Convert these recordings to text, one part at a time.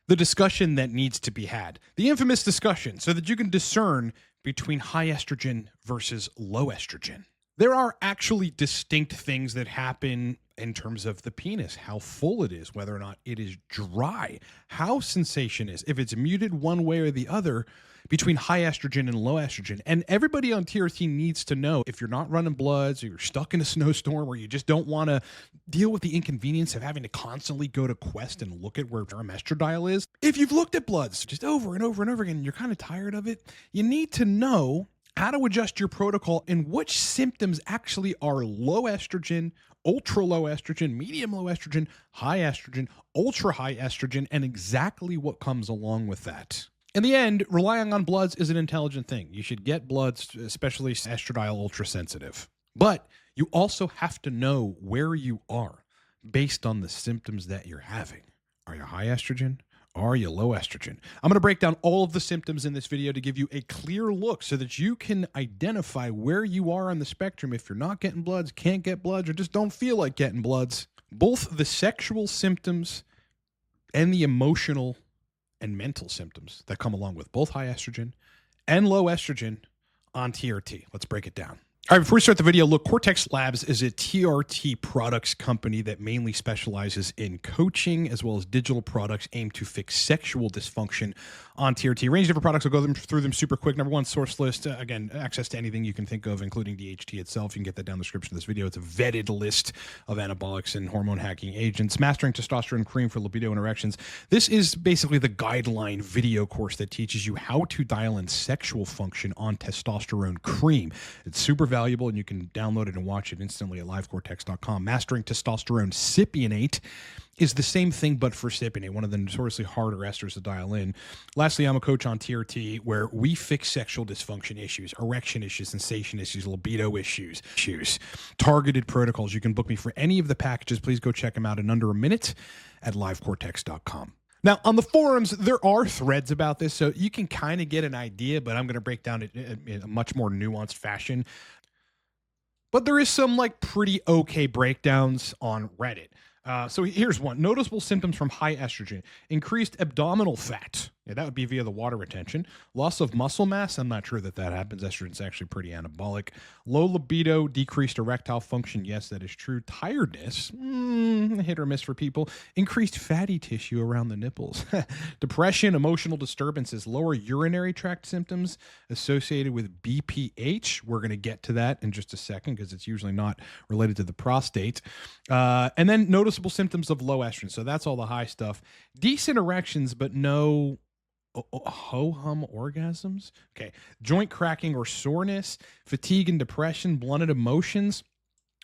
The discussion that needs to be had, the infamous discussion, so that you can discern between high estrogen versus low estrogen. There are actually distinct things that happen in terms of the penis, how full it is, whether or not it is dry, how sensation is, if it's muted one way or the other between high estrogen and low estrogen. And everybody on TRT needs to know, if you're not running bloods or you're stuck in a snowstorm or you just don't want to deal with the inconvenience of having to constantly go to Quest and look at where estradiol is. If you've looked at bloods just over and over and over again, and you're kind of tired of it, you need to know how to adjust your protocol and which symptoms actually are low estrogen, ultra low estrogen, medium low estrogen, high estrogen, ultra high estrogen, and exactly what comes along with that. In the end, relying on bloods is an intelligent thing. You should get bloods, especially estradiol ultra sensitive. But you also have to know where you are based on the symptoms that you're having. Are you high estrogen? Are you low estrogen? I'm going to break down all of the symptoms in this video to give you a clear look so that you can identify where you are on the spectrum if you're not getting bloods, can't get bloods, or just don't feel like getting bloods. Both the sexual symptoms and the emotional and mental symptoms that come along with both high estrogen and low estrogen on TRT. Let's break it down. All right, before we start the video, look, Cortex Labs is a TRT products company that mainly specializes in coaching as well as digital products aimed to fix sexual dysfunction on TRT. Range of different products. I'll go through them super quick. Number one, source list. Again, access to anything you can think of, including DHT itself. You can get that down in the description of this video. It's a vetted list of anabolics and hormone hacking agents. Mastering Testosterone Cream for Libido and Erections. This is basically the guideline video course that teaches you how to dial in sexual function on testosterone cream. It's super valuable, and you can download it and watch it instantly at livecortex.com. Mastering Testosterone Cypionate is the same thing, but for cypionate, one of the notoriously harder esters to dial in. Lastly, I'm a coach on TRT where we fix sexual dysfunction issues, erection issues, sensation issues, libido issues, targeted protocols. You can book me for any of the packages. Please go check them out in under a minute at livecortex.com. Now, on the forums, there are threads about this, so you can kind of get an idea, but I'm going to break down it in a much more nuanced fashion. But there is some pretty okay breakdowns on Reddit. So here's one. Noticeable symptoms from high estrogen. Increased abdominal fat. Yeah, that would be via the water retention. Loss of muscle mass. I'm not sure that happens. Estrogen's actually pretty anabolic. Low libido, decreased erectile function. Yes, that is true. Tiredness. Hit or miss for people. Increased fatty tissue around the nipples. Depression, emotional disturbances. Lower urinary tract symptoms associated with BPH. We're going to get to that in just a second because it's usually not related to the prostate. And then noticeable symptoms of low estrogen. So that's all the high stuff. Decent erections, but no ho-hum orgasms. Okay. Joint cracking or soreness, fatigue and depression, blunted emotions,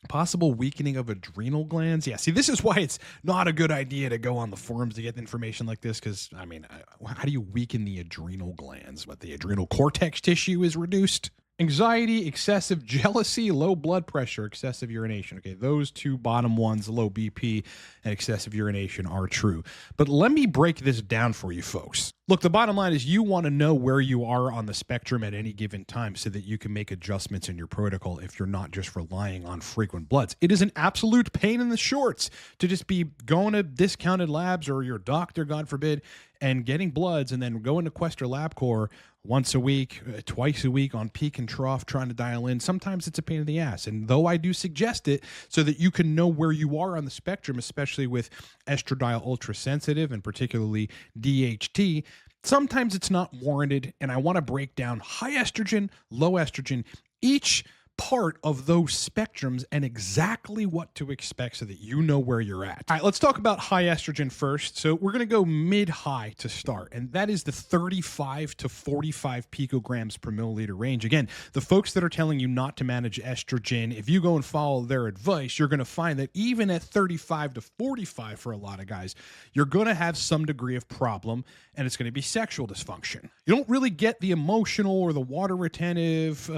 possible weakening of adrenal glands. Yeah, see, this is why it's not a good idea to go on the forums to get information like this because, I mean, how do you weaken the adrenal glands? What, the adrenal cortex tissue is reduced? Anxiety, excessive jealousy, low blood pressure, excessive urination. Okay, those two bottom ones, low BP and excessive urination, are true. But let me break this down for you folks. Look, the bottom line is you want to know where you are on the spectrum at any given time so that you can make adjustments in your protocol if you're not just relying on frequent bloods. It is an absolute pain in the shorts to just be going to discounted labs or your doctor, God forbid, and getting bloods and then going to Quest or LabCorp once a week, twice a week on peak and trough trying to dial in. Sometimes it's a pain in the ass. And though I do suggest it so that you can know where you are on the spectrum, especially with estradiol ultra sensitive and particularly DHT, sometimes it's not warranted. And I want to break down high estrogen, low estrogen, each part of those spectrums and exactly what to expect so that you know where you're at. All right, let's talk about high estrogen first. So we're going to go mid-high to start, and that is the 35 to 45 picograms per milliliter range. Again, the folks that are telling you not to manage estrogen, if you go and follow their advice, you're going to find that even at 35 to 45 for a lot of guys, you're going to have some degree of problem, and it's going to be sexual dysfunction. You don't really get the emotional or the water retentive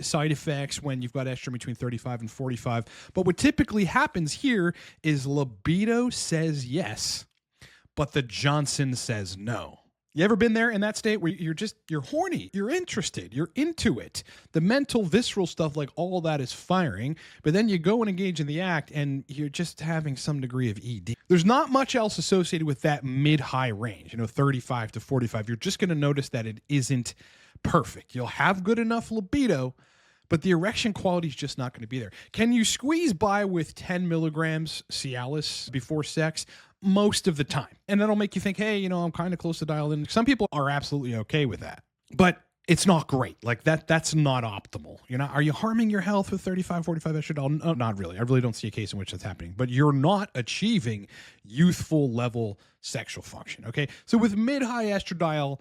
side effects when you've got estrogen between 35 and 45. But what typically happens here is libido says yes, but the Johnson says no. You ever been there in that state where you're horny, you're interested, you're into it? The mental, visceral stuff, like all that is firing, but then you go and engage in the act and you're just having some degree of ED. There's not much else associated with that mid-high range, 35 to 45. You're just going to notice that it isn't perfect. You'll have good enough libido, but the erection quality is just not going to be there. Can you squeeze by with 10 milligrams Cialis before sex? Most of the time. And that'll make you think, hey, I'm kind of close to dialed in. Some people are absolutely okay with that, but it's not great. Like that's not optimal. Are you harming your health with 35, 45 estradiol? No, not really. I really don't see a case in which that's happening, but you're not achieving youthful level sexual function. Okay. So with mid-high estradiol,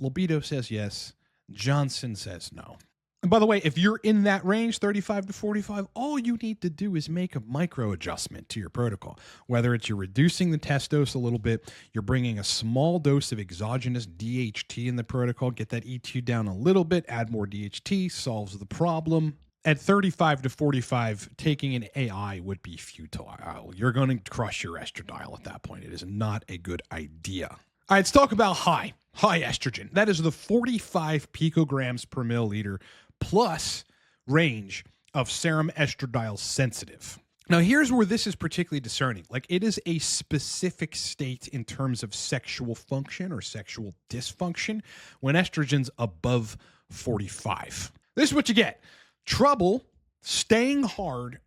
libido says yes. Johnson says no. And by the way, if you're in that range, 35 to 45, all you need to do is make a micro adjustment to your protocol. Whether it's you're reducing the test dose a little bit, you're bringing a small dose of exogenous DHT in the protocol, get that E2 down a little bit, add more DHT, solves the problem. At 35 to 45, taking an AI would be futile. You're going to crush your estradiol at that point. It is not a good idea. All right, let's talk about high estrogen. That is the 45 picograms per milliliter plus range of serum estradiol sensitive. Now, here's where this is particularly discerning. Like, it is a specific state in terms of sexual function or sexual dysfunction when estrogen's above 45. This is what you get. Trouble staying hard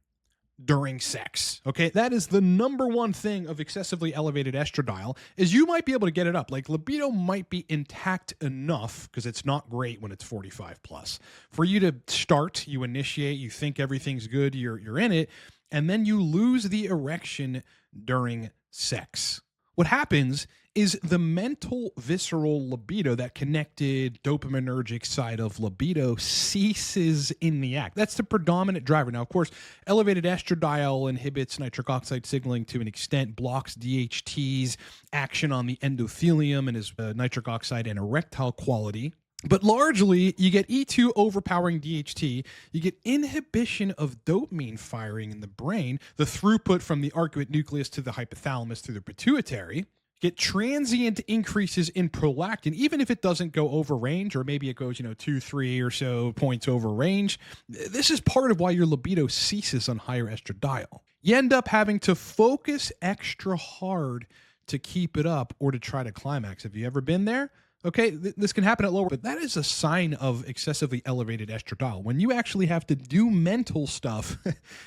during sex. Okay, that is the number one thing of excessively elevated estradiol, is you might be able to get it up. Like, libido might be intact enough, because it's not great when it's 45 plus, for you to start, you initiate, you think everything's good, you're in it, and then you lose the erection during sex. What happens is the mental visceral libido, that connected dopaminergic side of libido, ceases in the act. That's the predominant driver. Now, of course, elevated estradiol inhibits nitric oxide signaling to an extent, blocks DHT's action on the endothelium and is nitric oxide and erectile quality. But largely, you get E2 overpowering DHT, you get inhibition of dopamine firing in the brain, the throughput from the arcuate nucleus to the hypothalamus through the pituitary, get transient increases in prolactin, even if it doesn't go over range, or maybe it goes, 2, 3 or so points over range. This is part of why your libido ceases on higher estradiol. You end up having to focus extra hard to keep it up or to try to climax. Have you ever been there? Okay, this can happen at lower, but that is a sign of excessively elevated estradiol. When you actually have to do mental stuff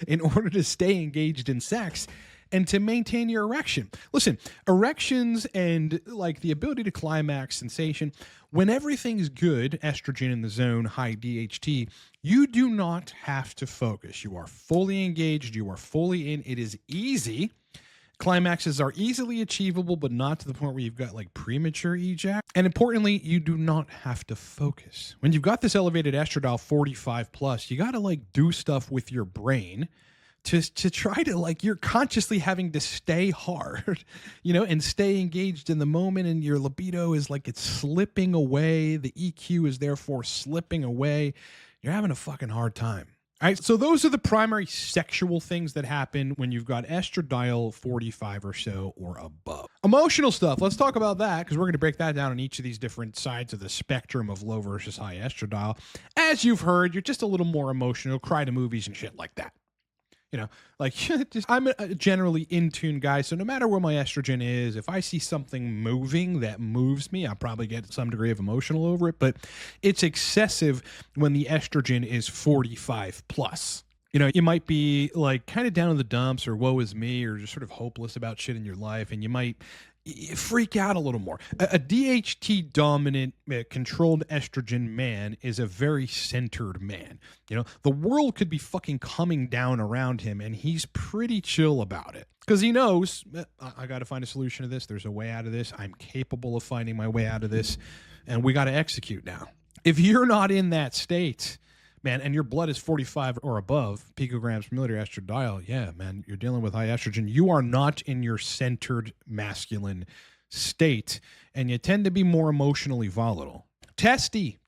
in order to stay engaged in sex and to maintain your erection. Listen, erections and like the ability to climax sensation, when everything's good, estrogen in the zone, high DHT, you do not have to focus. You are fully engaged. You are fully in. It is easy. Climaxes are easily achievable, but not to the point where you've got like premature ejac. And importantly, you do not have to focus. When you've got this elevated estradiol 45 plus, you got to like do stuff with your brain to try to, like, you're consciously having to stay hard, and stay engaged in the moment, and your libido is like it's slipping away. The EQ is therefore slipping away. You're having a fucking hard time. All right, so those are the primary sexual things that happen when you've got estradiol 45 or so or above. Emotional stuff, let's talk about that, because we're going to break that down on each of these different sides of the spectrum of low versus high estradiol. As you've heard, you're just a little more emotional, cry to movies and shit like that. I'm a generally in tune guy, so no matter where my estrogen is, if I see something moving that moves me, I'll probably get some degree of emotional over it, but it's excessive when the estrogen is 45 plus. You might be like kind of down in the dumps or woe is me or just sort of hopeless about shit in your life, and you might freak out a little more. A DHT dominant controlled estrogen man is a very centered man. The world could be fucking coming down around him and he's pretty chill about it, because he knows, I got to find a solution to this. There's a way out of this. I'm capable of finding my way out of this, and we got to execute now. If you're not in that state, man, and your blood is 45 or above picograms per milliliter estradiol, yeah, man, you're dealing with high estrogen. You are not in your centered masculine state, and you tend to be more emotionally volatile. Testy.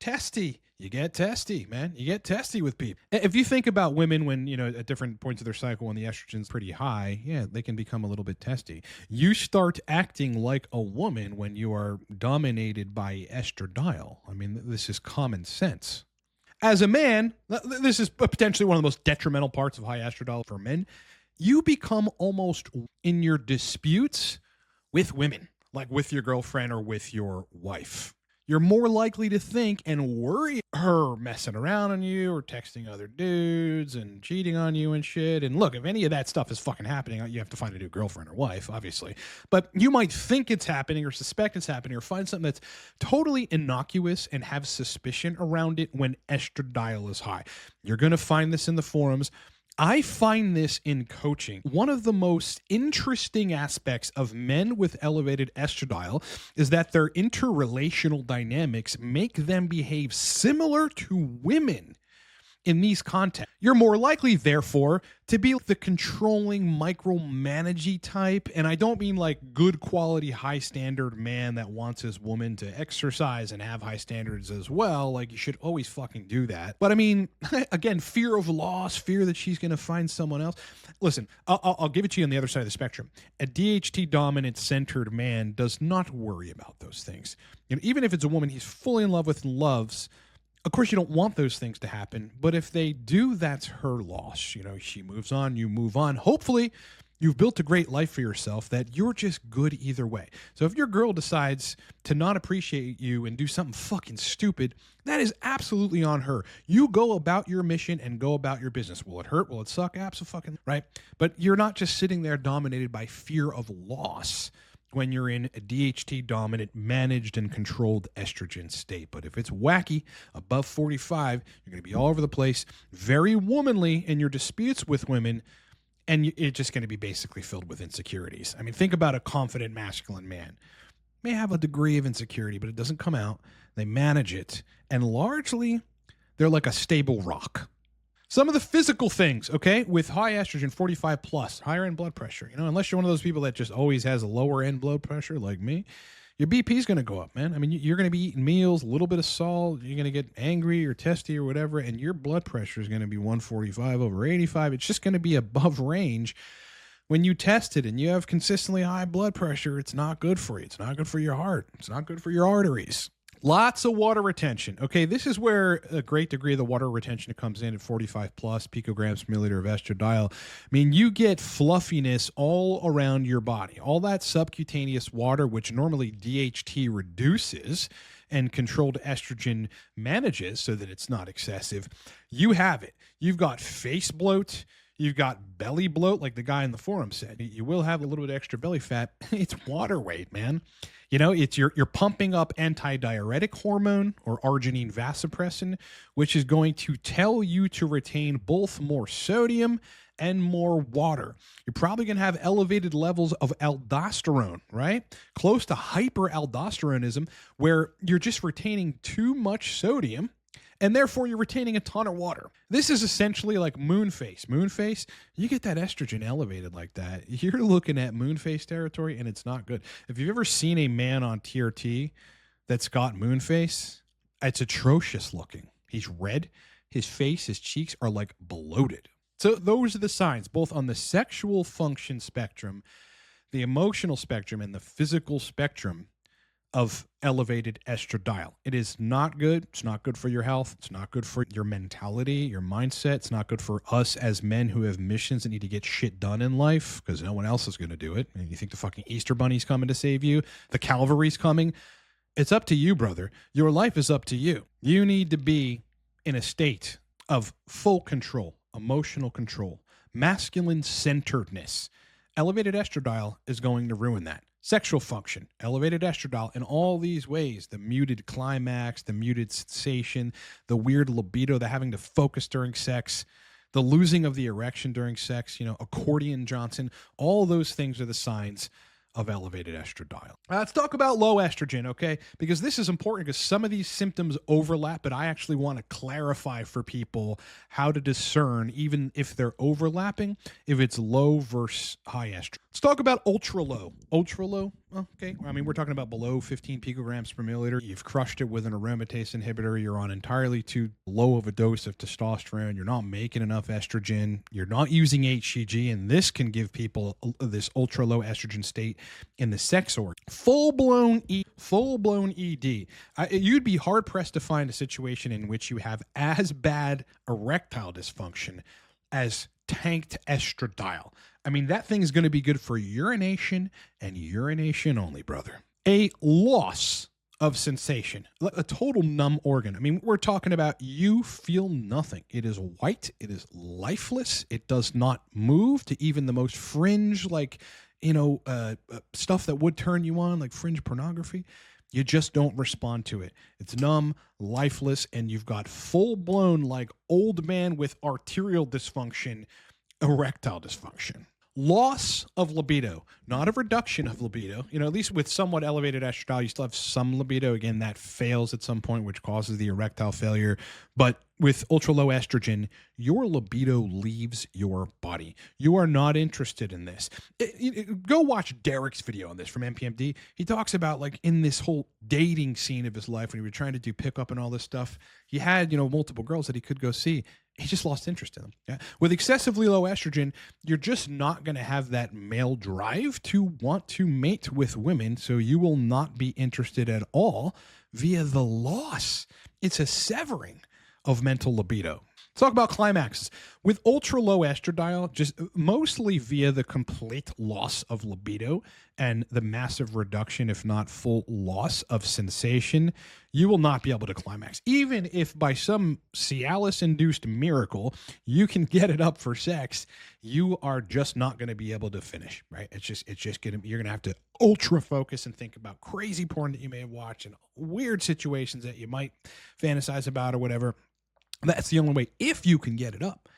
You get testy, man. You get testy with people. If you think about women when, at different points of their cycle when the estrogen's pretty high, yeah, they can become a little bit testy. You start acting like a woman when you are dominated by estradiol. I mean, this is common sense. As a man, this is potentially one of the most detrimental parts of high estradiol for men. you become almost in your disputes with women, like with your girlfriend or with your wife. You're more likely to think and worry her messing around on you or texting other dudes and cheating on you and shit. And look, if any of that stuff is fucking happening, you have to find a new girlfriend or wife, obviously. But you might think it's happening or suspect it's happening or find something that's totally innocuous and have suspicion around it when estradiol is high. You're going to find this in the forums. I find this in coaching. One of the most interesting aspects of men with elevated estradiol is that their interrelational dynamics make them behave similar to women in these contexts. You're more likely, therefore, to be the controlling, micromanagey type. And I don't mean like good quality, high standard man that wants his woman to exercise and have high standards as well. Like, you should always fucking do that. But I mean, again, fear of loss, fear that she's going to find someone else. Listen, I'll give it to you on the other side of the spectrum. A DHT dominant centered man does not worry about those things. You know, even if it's a woman he's fully in love with and loves, of course, you don't want those things to happen, but if they do, that's her loss. You know, she moves on, you move on. Hopefully, you've built a great life for yourself that you're just good either way. So if your girl decides to not appreciate you and do something fucking stupid, that is absolutely on her. You go about your mission and go about your business. Will it hurt? Will it suck? Absolutely, right? But you're not just sitting there dominated by fear of loss when you're in a DHT dominant, managed and controlled estrogen state. But if it's wacky, above 45, you're going to be all over the place, very womanly in your disputes with women, and it's just going to be basically filled with insecurities. I mean, think about a confident masculine man. May have a degree of insecurity, but it doesn't come out. They manage it, and largely, they're like a stable rock. Some of the physical things, okay, with high estrogen, 45 plus, higher end blood pressure, you know, unless you're one of those people that just always has a lower end blood pressure like me, your BP is going to go up, man. I mean, you're going to be eating meals, a little bit of salt, you're going to get angry or testy or whatever, and your blood pressure is going to be 145 over 85. It's just going to be above range. When you test it and you have consistently high blood pressure, it's not good for you. It's not good for your heart. It's not good for your arteries. Lots of water retention. Okay, this is where a great degree of the water retention comes in at 45 plus picograms per milliliter of estradiol. I mean, you get fluffiness all around your body. All that subcutaneous water, which normally DHT reduces and controlled estrogen manages so that it's not excessive, you have it. You've got face bloat. You've got belly bloat, like the guy in the forum said. You will have a little bit of extra belly fat. It's water weight, man. You know, it's you're pumping up antidiuretic hormone or arginine vasopressin, which is going to tell you to retain both more sodium and more water. You're probably going to have elevated levels of aldosterone, right? Close to hyperaldosteronism, where you're just retaining too much sodium, and therefore you're retaining a ton of water. This is essentially like moon face. Moon face, you get that estrogen elevated like that, you're looking at moon face territory, and it's not good. If you've ever seen a man on TRT that's got moon face, it's atrocious looking. He's red. His face, his cheeks are like bloated. So those are the signs, both on the sexual function spectrum, the emotional spectrum, and the physical spectrum of elevated estradiol. It is not good. It's not good for your health. It's not good for your mentality, your mindset. It's not good for us as men who have missions that need to get shit done in life because no one else is going to do it. And you think the fucking Easter Bunny's coming to save you? The cavalry's coming? It's up to you, brother. Your life is up to you. You need to be in a state of full control, emotional control, masculine centeredness. Elevated estradiol is going to ruin that. Sexual function, elevated estradiol in all these ways, the muted climax, the muted sensation, the weird libido, the having to focus during sex, the losing of the erection during sex, you know, accordion Johnson, all those things are the signs of elevated estradiol. Let's talk about low estrogen, okay? Because this is important because some of these symptoms overlap, but I actually want to clarify for people how to discern, even if they're overlapping, if it's low versus high estrogen. Let's talk about ultra low. Ultra low, okay. I mean, we're talking about below 15 picograms per milliliter. You've crushed it with an aromatase inhibitor. You're on entirely too low of a dose of testosterone. You're not making enough estrogen. You're not using HCG, and this can give people this ultra low estrogen state in the sex organ. Full-blown ED. You'd be hard-pressed to find a situation in which you have as bad erectile dysfunction as tanked estradiol. I mean, that thing is going to be good for urination and urination only, brother. A loss of sensation, a total numb organ. I mean, we're talking about you feel nothing. It is white. It is lifeless. It does not move to even the most fringe, like, stuff that would turn you on, like fringe pornography. You just don't respond to it. It's numb, lifeless, and you've got full-blown, like, old man with arterial dysfunction, erectile dysfunction. Loss of libido, not a reduction of libido. At least with somewhat elevated estradiol, you still have some libido. Again, that fails at some point, which causes the erectile failure. But with ultra low estrogen, your libido leaves your body. You are not interested in this. Go watch Derek's video on this from NPMD. He talks about, like, in this whole dating scene of his life when he was trying to do pickup and all this stuff, he had, multiple girls that he could go see. He just lost interest in them. Yeah? With excessively low estrogen, you're just not going to have that male drive to want to mate with women, so you will not be interested at all via the loss. It's a severing of mental libido. Let's talk about climaxes. With ultra low estradiol, just mostly via the complete loss of libido and the massive reduction, if not full loss of sensation, you will not be able to climax. Even if by some Cialis-induced miracle you can get it up for sex, you are just not going to be able to finish, right? It's just going to, you're going to have to ultra focus and think about crazy porn that you may have watched and weird situations that you might fantasize about or whatever. That's the only way, if you can get it up.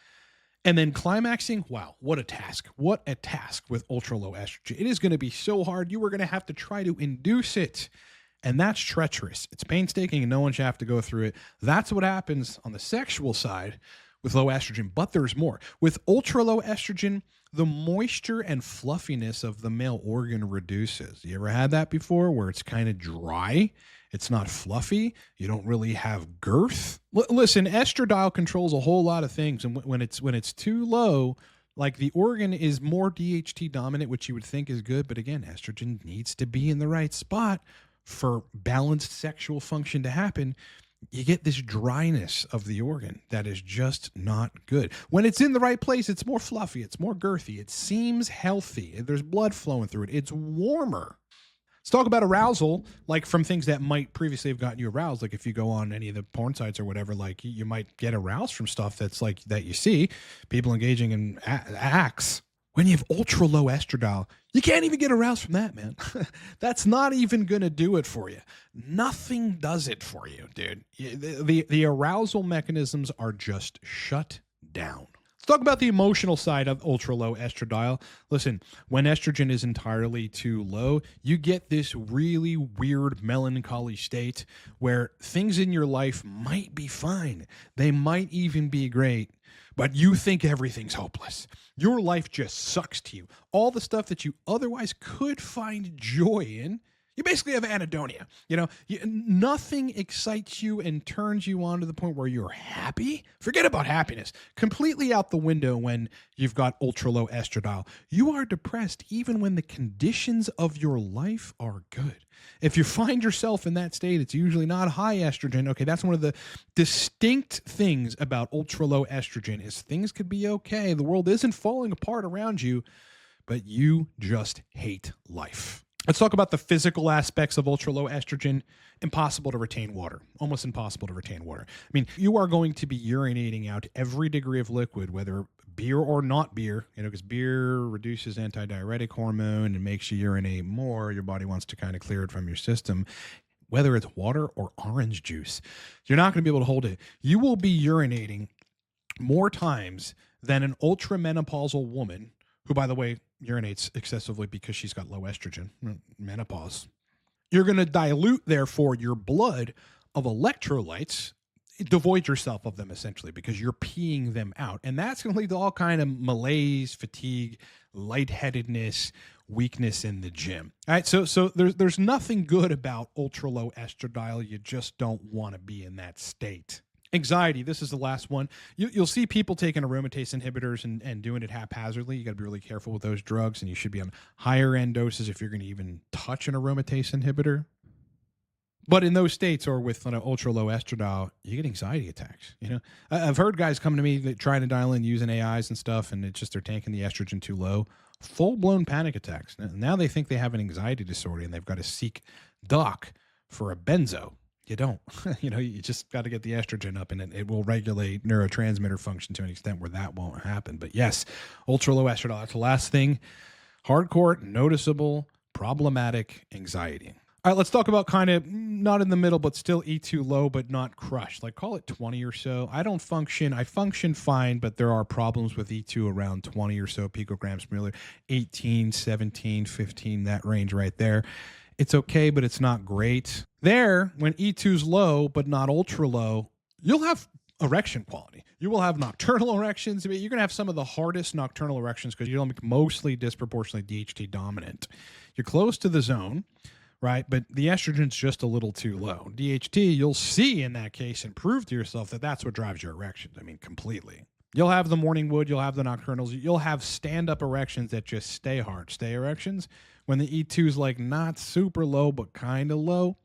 And then climaxing, wow, what a task. What a task with ultra low estrogen. It is going to be so hard. You are going to have to try to induce it. And that's treacherous. It's painstaking and no one should have to go through it. That's what happens on the sexual side with low estrogen. But there's more. With ultra low estrogen, the moisture and fluffiness of the male organ reduces. You ever had that before where it's kind of dry? It's not fluffy. You don't really have girth. Listen, estradiol controls a whole lot of things. And when it's too low, like, the organ is more DHT dominant, which you would think is good. But again, estrogen needs to be in the right spot for balanced sexual function to happen. You get this dryness of the organ that is just not good. When it's in the right place, it's more fluffy. It's more girthy. It seems healthy. There's blood flowing through it. It's warmer. Let's talk about arousal, like from things that might previously have gotten you aroused. Like if you go on any of the porn sites or whatever, like you might get aroused from stuff that's like that you see people engaging in acts. When you have ultra low estradiol, you can't even get aroused from that, man. That's not even going to do it for you. Nothing does it for you, dude. The arousal mechanisms are just shut down. Let's talk about the emotional side of ultra low estradiol. Listen, when estrogen is entirely too low, you get this really weird melancholy state where things in your life might be fine. They might even be great, but you think everything's hopeless. Your life just sucks to you. All the stuff that you otherwise could find joy in, you basically have anhedonia. Nothing excites you and turns you on to the point where you're happy. Forget about happiness. Completely out the window when you've got ultra low estradiol. You are depressed even when the conditions of your life are good. If you find yourself in that state, it's usually not high estrogen. Okay, that's one of the distinct things about ultra low estrogen is things could be okay. The world isn't falling apart around you, but you just hate life. Let's talk about the physical aspects of ultra low estrogen. Impossible to retain water. Almost impossible to retain water. I mean, you are going to be urinating out every degree of liquid, whether beer or not beer, because beer reduces antidiuretic hormone and makes you urinate more. Your body wants to kind of clear it from your system. Whether it's water or orange juice, you're not going to be able to hold it. You will be urinating more times than an ultramenopausal woman, who, by the way, urinates excessively because she's got low estrogen, menopause. You're going to dilute, therefore, your blood of electrolytes, devoid yourself of them essentially because you're peeing them out. And that's going to lead to all kind of malaise, fatigue, lightheadedness, weakness in the gym. All right, so there's nothing good about ultra low estradiol. You just don't want to be in that state. Anxiety, this is the last one. You'll see people taking aromatase inhibitors and doing it haphazardly. You got to be really careful with those drugs, and you should be on higher end doses if you're going to even touch an aromatase inhibitor. But in those states or with ultra low estradiol, you get anxiety attacks. I've heard guys come to me that trying to dial in using AIs and stuff, and it's just they're tanking the estrogen too low. Full blown panic attacks. Now they think they have an anxiety disorder and they've got to seek doc for a benzo. You don't. You just got to get the estrogen up, and it will regulate neurotransmitter function to an extent where that won't happen. But yes, ultra low estradiol. That's the last thing. Hardcore, noticeable, problematic anxiety. All right, let's talk about kind of not in the middle, but still E2 low, but not crushed. Like call it 20 or so. I function fine, but there are problems with E2 around 20 or so picograms per milliliter, 18, 17, 15, that range right there. It's okay, but it's not great. There, when E2's low, but not ultra low, you'll have erection quality. You will have nocturnal erections. You're going to have some of the hardest nocturnal erections because you're mostly disproportionately DHT dominant. You're close to the zone, right? But the estrogen's just a little too low. DHT, you'll see in that case and prove to yourself that that's what drives your erections. Completely. You'll have the morning wood, you'll have the nocturnals, you'll have stand-up erections that just stay hard, stay erections, when the E2 is like not super low, but kind of low.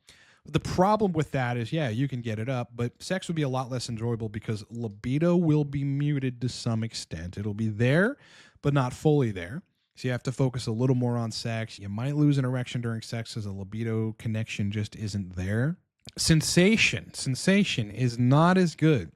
The problem with that is, yeah, you can get it up, but sex would be a lot less enjoyable because libido will be muted to some extent. It'll be there, but not fully there. So you have to focus a little more on sex. You might lose an erection during sex because the libido connection just isn't there. Sensation is not as good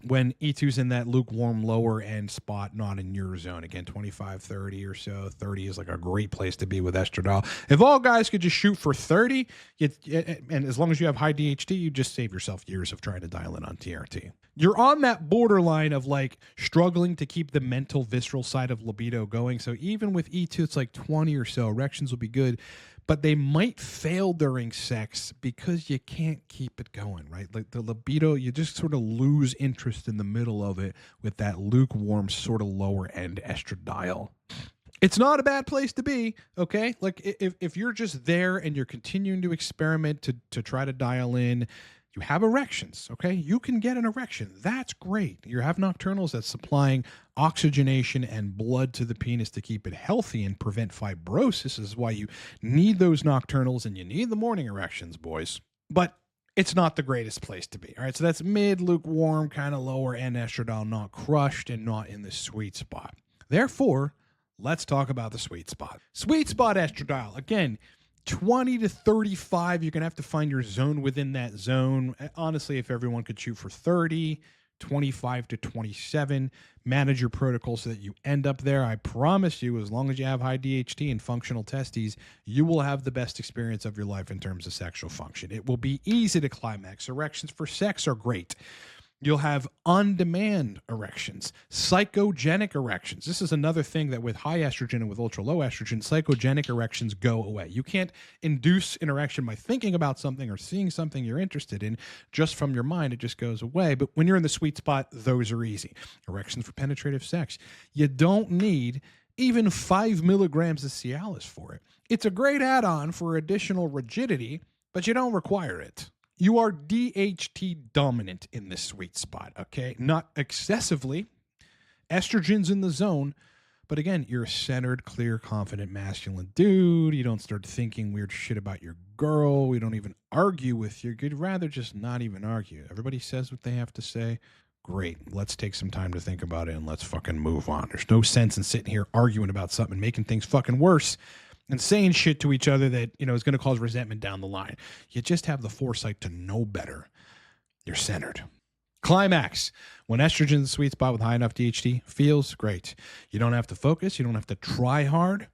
when E2's in that lukewarm lower end spot, not in your zone. Again, 25, 30 or so. 30 is like a great place to be with estradiol. If all guys could just shoot for 30, and as long as you have high DHT, you just save yourself years of trying to dial in on TRT. You're on that borderline of like struggling to keep the mental visceral side of libido going. So even with E2, it's like 20 or so. Erections will be good, but they might fail during sex because you can't keep it going, right? Like the libido, you just sort of lose interest in the middle of it with that lukewarm sort of lower end estradiol. It's not a bad place to be, okay? Like if you're just there and you're continuing to experiment to try to dial in, you have erections, okay? You can get an erection. That's great. You have nocturnals that's supplying oxygenation and blood to the penis to keep it healthy and prevent fibrosis. This is why you need those nocturnals and you need the morning erections, boys. But it's not the greatest place to be, all right? So that's mid, lukewarm, kind of lower end estradiol, not crushed and not in the sweet spot. Therefore, let's talk about the sweet spot. Sweet spot estradiol, again, 20 to 35, you're going to have to find your zone within that zone. Honestly, if everyone could shoot for 30, 25 to 27, manage your protocol so that you end up there. I promise you, as long as you have high DHT and functional testes, you will have the best experience of your life in terms of sexual function. It will be easy to climax. Erections for sex are great. You'll have on-demand erections, psychogenic erections. This is another thing that with high estrogen and with ultra-low estrogen, psychogenic erections go away. You can't induce an erection by thinking about something or seeing something you're interested in just from your mind. It just goes away. But when you're in the sweet spot, those are easy. Erections for penetrative sex. You don't need even 5 milligrams of Cialis for it. It's a great add-on for additional rigidity, but you don't require it. You are DHT dominant in this sweet spot, okay? Not excessively. Estrogen's in the zone. But again, you're a centered, clear, confident, masculine dude. You don't start thinking weird shit about your girl. We don't even argue with you. You'd rather just not even argue. Everybody says what they have to say. Great. Let's take some time to think about it and let's fucking move on. There's no sense in sitting here arguing about something and making things fucking worse and saying shit to each other that, is going to cause resentment down the line. You just have the foresight to know better. You're centered. Climax. When estrogen in the sweet spot with high enough DHT feels great. You don't have to focus. You don't have to try hard.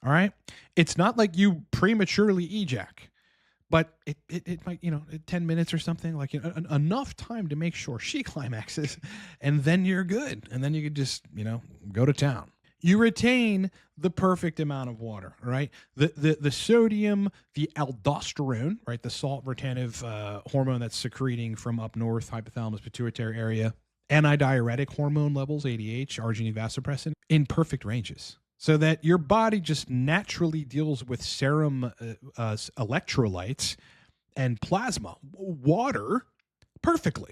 All right? It's not like you prematurely ejac, but it might, 10 minutes or something, like enough time to make sure she climaxes, and then you're good. And then you could just, go to town. You retain the perfect amount of water, right? The sodium, the aldosterone, right? The salt retentive hormone that's secreting from up north, hypothalamus pituitary area, antidiuretic hormone levels, ADH, arginine vasopressin, in perfect ranges. So that your body just naturally deals with serum electrolytes and plasma, water, perfectly.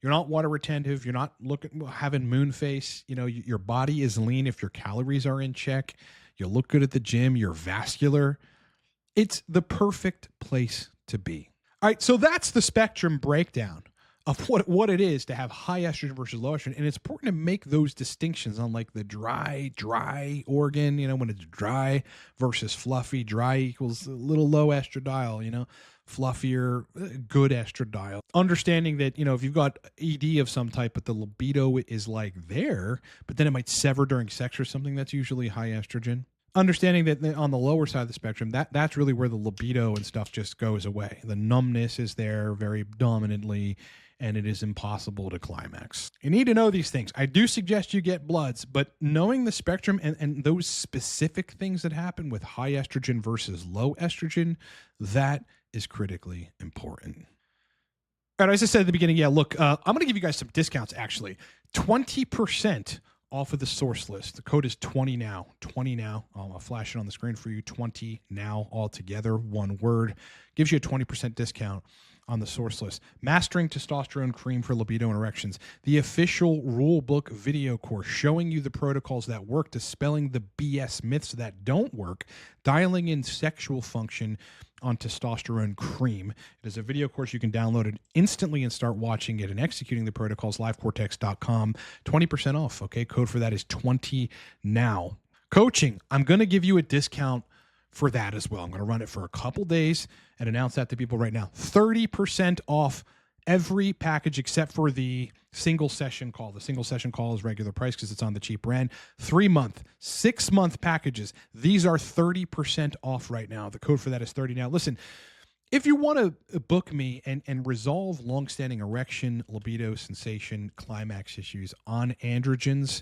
You're not water retentive. You're not having moon face. Your body is lean if your calories are in check. You look good at the gym. You're vascular. It's the perfect place to be. All right, so that's the spectrum breakdown of what it is to have high estrogen versus low estrogen. And it's important to make those distinctions on like the dry organ, when it's dry versus fluffy. Dry equals a little low estradiol, fluffier, good estradiol. Understanding that, if you've got ED of some type, but the libido is like there, but then it might sever during sex or something, that's usually high estrogen. Understanding that on the lower side of the spectrum, that's really where the libido and stuff just goes away. The numbness is there very dominantly, and it is impossible to climax. You need to know these things. I do suggest you get bloods, but knowing the spectrum and those specific things that happen with high estrogen versus low estrogen, that is critically important. All right, as I said at the beginning, look, I'm going to give you guys some discounts, actually. 20% off of the source list. The code is 20 now. 20 now. I'll flash it on the screen for you. 20 now all together, one word. Gives you a 20% discount on the source list. Mastering Testosterone Cream for Libido and Erections. The official rule book video course showing you the protocols that work, dispelling the BS myths that don't work, dialing in sexual function on testosterone cream. It is a video course you can download it instantly and start watching it and executing the protocols, livecortex.com. 20% off. Okay, code for that is 20 now. Coaching, I'm going to give you a discount for that as well. I'm going to run it for a couple days and announce that to people right now. 30% off every package except for the single session call. The single session call is regular price because it's on the cheap brand. 3-month, 6-month packages. These are 30% off right now. The code for that is 30 now. Listen, if you want to book me and resolve longstanding erection, libido, sensation, climax issues on androgens,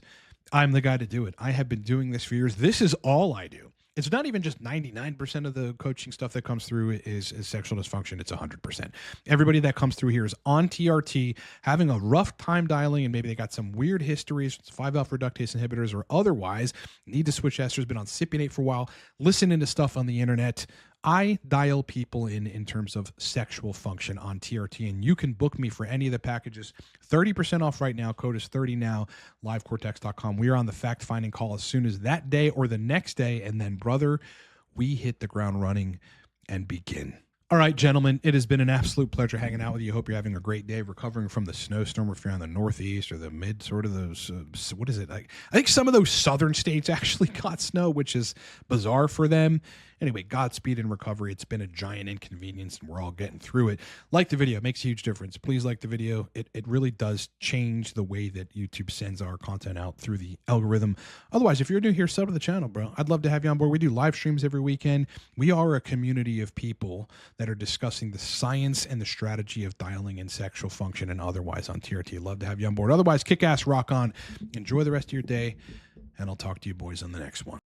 I'm the guy to do it. I have been doing this for years. This is all I do. It's not even just 99% of the coaching stuff that comes through is sexual dysfunction. It's 100%. Everybody that comes through here is on TRT, having a rough time dialing, and maybe they got some weird histories, 5-alpha reductase inhibitors or otherwise, need to switch esters, been on cypionate for a while, listening to stuff on the internet. I dial people in terms of sexual function on TRT, and you can book me for any of the packages. 30% off right now. Code is 30 now, livecortex.com. We are on the fact-finding call as soon as that day or the next day, and then, brother, we hit the ground running and begin. All right, gentlemen, it has been an absolute pleasure hanging out with you. Hope you're having a great day recovering from the snowstorm if you're on the Northeast or the mid, sort of those, what is it? I think some of those southern states actually got snow, which is bizarre for them. Anyway, Godspeed in recovery. It's been a giant inconvenience, and we're all getting through it. Like the video. It makes a huge difference. Please like the video. It really does change the way that YouTube sends our content out through the algorithm. Otherwise, if you're new here, sub to the channel, bro. I'd love to have you on board. We do live streams every weekend. We are a community of people that are discussing the science and the strategy of dialing in sexual function and otherwise on TRT. Love to have you on board. Otherwise, kick ass, rock on. Enjoy the rest of your day, and I'll talk to you boys on the next one.